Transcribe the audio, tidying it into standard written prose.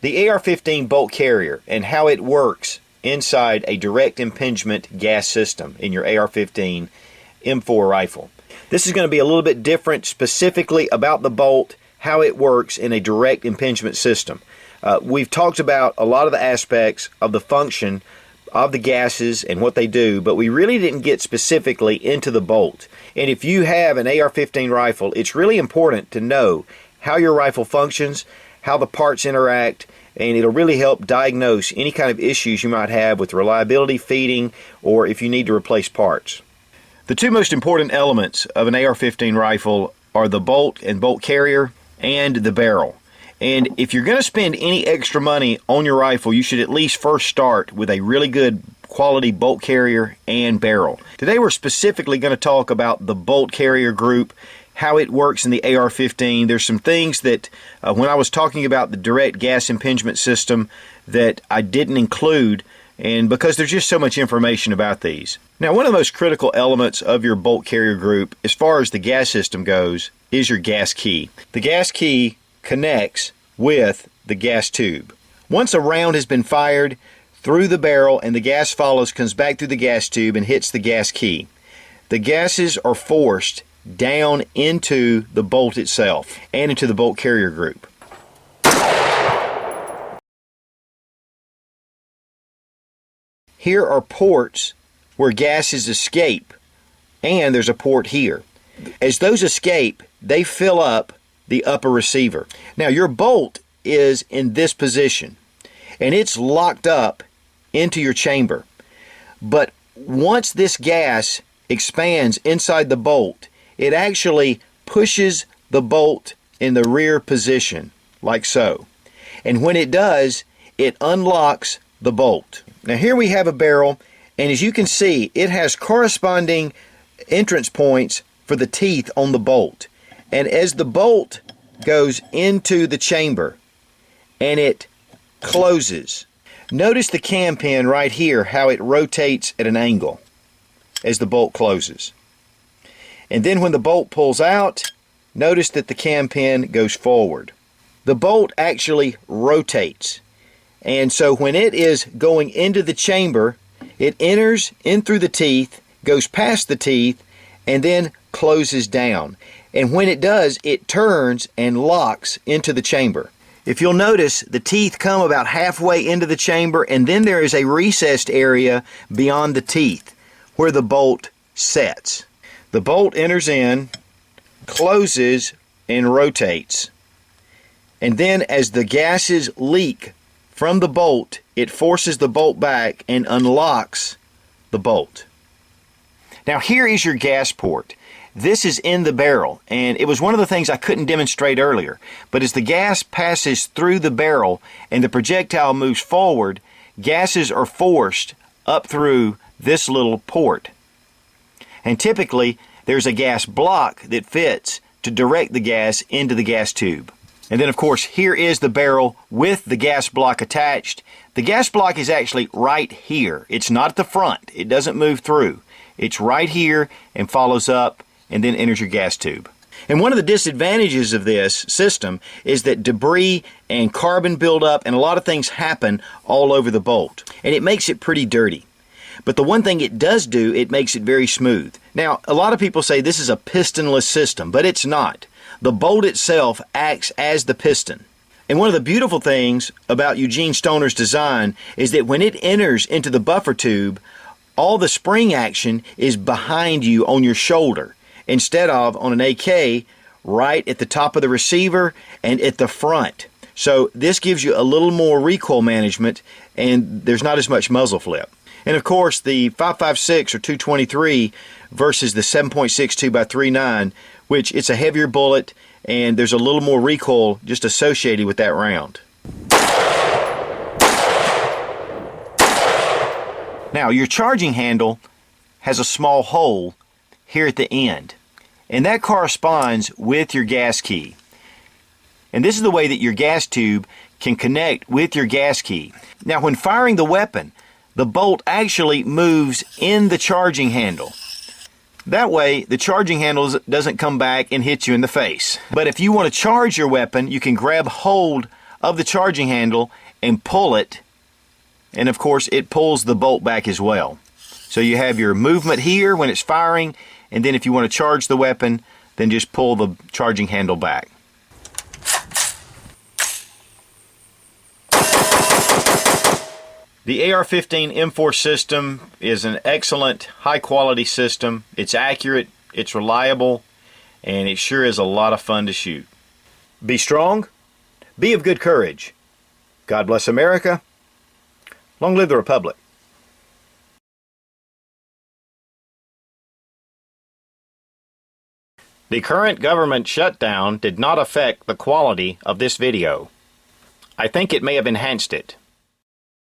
The AR-15 bolt carrier and how it works inside a direct impingement gas system in your AR-15 M4 rifle. This is going to be a little bit different specifically about the bolt, how it works in a direct impingement system. We've talked about a lot of the aspects of the function of the gases and what they do, but we really didn't get specifically into the bolt. And if you have an AR-15 rifle, it's really important to know how your rifle functions, how the parts interact, and it'll really help diagnose any kind of issues you might have with reliability, feeding, or if you need to replace parts. The two most important elements of an AR-15 rifle are the bolt and bolt carrier and the barrel. And if you're going to spend any extra money on your rifle, you should at least first start with a really good quality bolt carrier and barrel. Today we're specifically going to talk about the bolt carrier group, how it works in the AR-15. There's some things that when I was talking about the direct gas impingement system that I didn't include, and because there's just so much information about these. Now, one of the most critical elements of your bolt carrier group as far as the gas system goes is your gas key. The gas key connects with the gas tube. Once a round has been fired through the barrel and the gas follows, comes back through the gas tube and hits the gas key, the gases are forced down into the bolt itself and into the bolt carrier group. Here are ports where gases escape, and there's a port here. As those escape, they fill up the upper receiver. Now your bolt is in this position and it's locked up into your chamber. But once this gas expands inside the bolt, it actually pushes the bolt in the rear position like so. And when it does, it unlocks the bolt. Now here we have a barrel, and as you can see, it has corresponding entrance points for the teeth on the bolt. And as the bolt goes into the chamber and it closes, notice the cam pin right here, how it rotates at an angle as the bolt closes. And then when the bolt pulls out, notice that the cam pin goes forward. The bolt actually rotates. And so when it is going into the chamber, it enters in through the teeth, goes past the teeth, and then closes down. And when it does, it turns and locks into the chamber. If you'll notice, the teeth come about halfway into the chamber, and then there is a recessed area beyond the teeth where the bolt sets. The bolt enters in, closes, and rotates. And then as the gases leak from the bolt, it forces the bolt back and unlocks the bolt. Now here is your gas port. This is in the barrel, and it was one of the things I couldn't demonstrate earlier. But as the gas passes through the barrel and the projectile moves forward, gases are forced up through this little port. And typically, there's a gas block that fits to direct the gas into the gas tube. And then, of course, here is the barrel with the gas block attached. The gas block is actually right here. It's not at the front. It doesn't move through. It's right here and follows up and then enters your gas tube. And one of the disadvantages of this system is that debris and carbon buildup and a lot of things happen all over the bolt. And it makes it pretty dirty. But the one thing it does do, it makes it very smooth. Now, a lot of people say this is a pistonless system, but it's not. The bolt itself acts as the piston. And one of the beautiful things about Eugene Stoner's design is that when it enters into the buffer tube, all the spring action is behind you on your shoulder, instead of on an AK right at the top of the receiver and at the front. So this gives you a little more recoil management, and there's not as much muzzle flip. And of course, the 5.56 or 223 versus the 7.62 by 3.9, which it's a heavier bullet and there's a little more recoil just associated with that round. Now, your charging handle has a small hole here at the end, and that corresponds with your gas key. And this is the way that your gas tube can connect with your gas key. Now, when firing the weapon, the bolt actually moves in the charging handle. That way, the charging handle doesn't come back and hit you in the face. But if you want to charge your weapon, you can grab hold of the charging handle and pull it, and of course it pulls the bolt back as well. So you have your movement here when it's firing, and then if you want to charge the weapon, then just pull the charging handle back. The AR-15 M4 system is an excellent, high-quality system. It's accurate, it's reliable, and it sure is a lot of fun to shoot. Be strong, be of good courage. God bless America. Long live the Republic. The current government shutdown did not affect the quality of this video. I think it may have enhanced it.